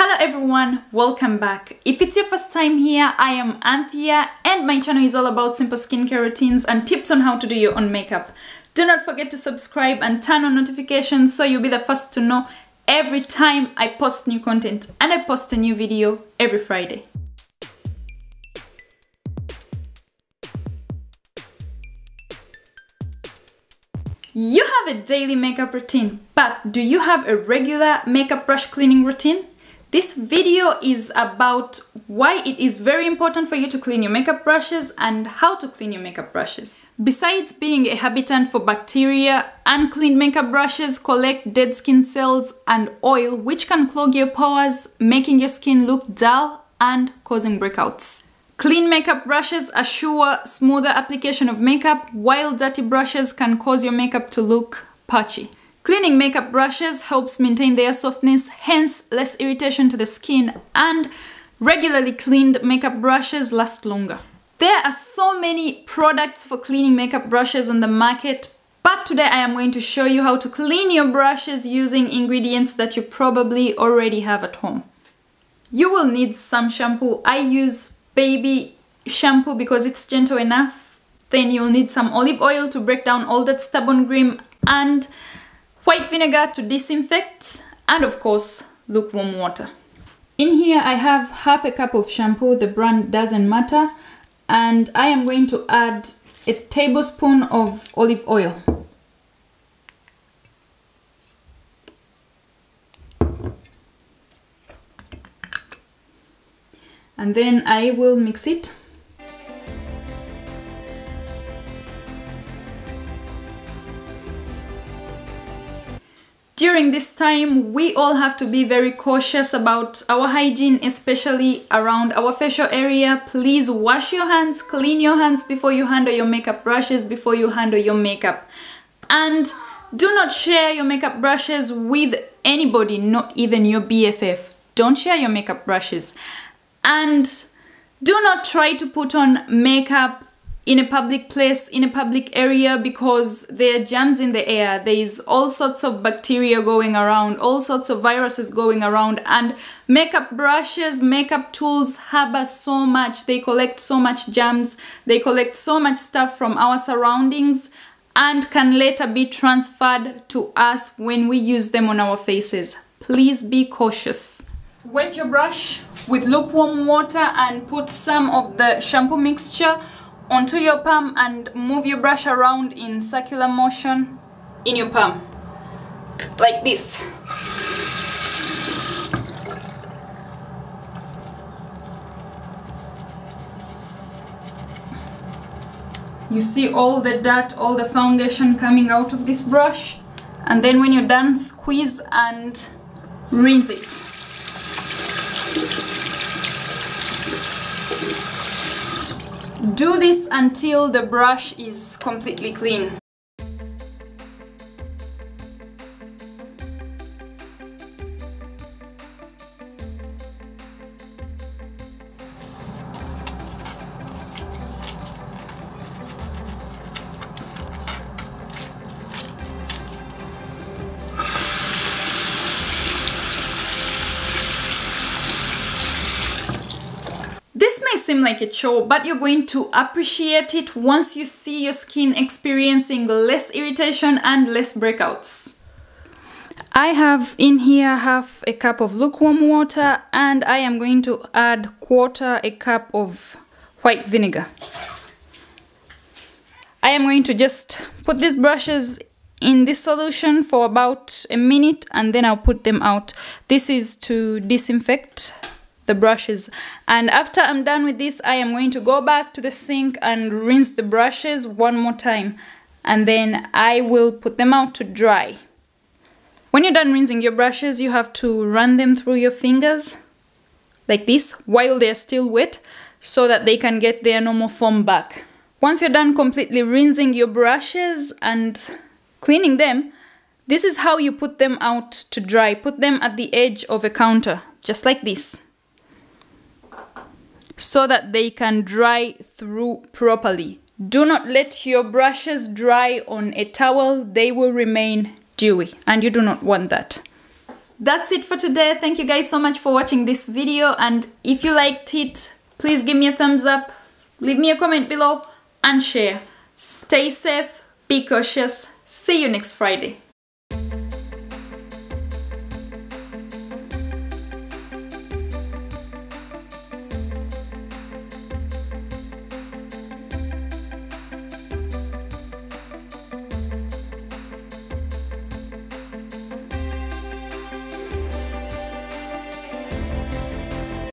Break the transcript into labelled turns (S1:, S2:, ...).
S1: Hello everyone, welcome back. If it's your first time here, I am Anthea and my channel is all about simple skincare routines and tips on how to do your own makeup. Do not forget to subscribe and turn on notifications so you'll be the first to know every time I post new content, and I post a new video every Friday. You have a daily makeup routine, but do you have a regular makeup brush cleaning routine? This video is about why it is very important for you to clean your makeup brushes and how to clean your makeup brushes. Besides being a habitat for bacteria, uncleaned makeup brushes collect dead skin cells and oil, which can clog your pores, making your skin look dull and causing breakouts. Clean makeup brushes assure smoother application of makeup, while dirty brushes can cause your makeup to look patchy. Cleaning makeup brushes helps maintain their softness, hence less irritation to the skin, and regularly cleaned makeup brushes last longer. There are so many products for cleaning makeup brushes on the market, but today I am going to show you how to clean your brushes using ingredients that you probably already have at home. You will need some shampoo. I use baby shampoo because it's gentle enough. Then you'll need some olive oil to break down all that stubborn grime, and white vinegar to disinfect, and of course lukewarm water. In here I have half a cup of shampoo, the brand doesn't matter, and I am going to add a tablespoon of olive oil. And then I will mix it. During this time, we all have to be very cautious about our hygiene, especially around our facial area. Please wash your hands, clean your hands before you handle your makeup brushes, before you handle your makeup. And do not share your makeup brushes with anybody, not even your BFF. Don't share your makeup brushes. And do not try to put on makeup in a public place, in a public area, because there are germs in the air. There is all sorts of bacteria going around, all sorts of viruses going around, and makeup brushes, makeup tools harbor so much. They collect so much germs, they collect so much stuff from our surroundings, and can later be transferred to us when we use them on our faces. Please be cautious. Wet your brush with lukewarm water and put some of the shampoo mixture onto your palm and move your brush around in circular motion in your palm, like this. You see all the dirt, all the foundation coming out of this brush, and then when you're done, squeeze and rinse it. Do this until the brush is completely clean. This may seem like a chore, but you're going to appreciate it once you see your skin experiencing less irritation and less breakouts. I have in here half a cup of lukewarm water, and I am going to add quarter a cup of white vinegar. I am going to just put these brushes in this solution for about a minute, and then I'll put them out. This is to disinfect the brushes, and after I'm done with this, I am going to go back to the sink and rinse the brushes one more time, and then I will put them out to dry. When you're done rinsing your brushes, you have to run them through your fingers like this while they're still wet, so that they can get their normal form back. Once you're done completely rinsing your brushes and cleaning them, this is how you put them out to dry. Put them at the edge of a counter, just like this, so that they can dry through properly. Do not let your brushes dry on a towel. They will remain dewy, and you do not want that. that's it for today. Thank you guys so much for watching this video, and if you liked it, please give me a thumbs up, leave me a comment below, and share. Stay safe, be cautious. See you next Friday.